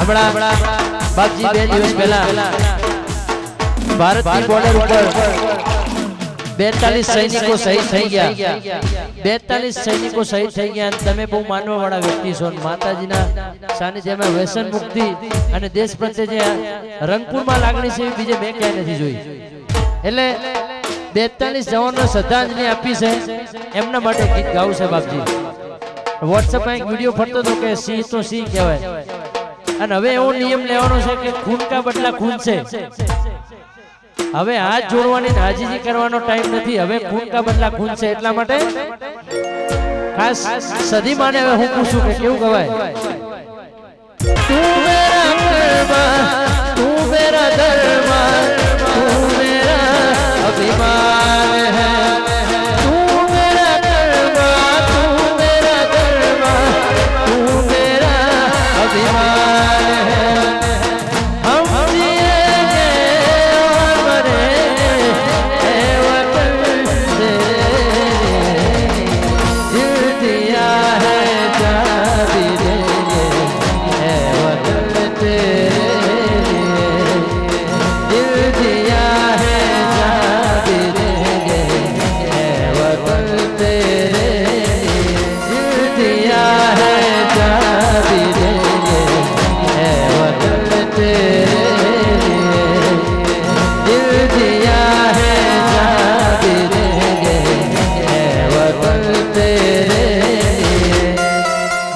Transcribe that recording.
બાપજી 2 દિવસ પહેલા ભારતની બોર્ડર ઉપર 42 સૈનિકો શહીદ થઈ ગયા 42 સૈનિકો શહીદ થઈ ગયા તમે બહુ માનવા વાળા વ્યક્તિ છો માતાજીના સાનિધ્યમાં વ્યસન મુક્તિ અને દેશ પ્રત્યે જે રંગપુરમાં લાગણી છે બીજે મેં ક્યાંય નથી જોઈ એટલે 42 જવાનોને શ્રદ્ધાંજલિ આપી છે એમના માટે ગીત ગાવું છે બાપજી વોટ્સએપમાં એક વિડિયો ફરતો હતો કે સિંહ તો સિંહ કહેવાય અને હવે એવો નિયમ લેવાનો છે કે ખૂન કા બદલા ખૂન છે હવે હાથ જોડવાની હાજીજી કરવાનો ટાઈમ નથી હવે ખૂન કા બદલા ખૂન છે એટલા માટે ખાસ સદી માને હવે હું પૂછું કે કેવું કહેવાય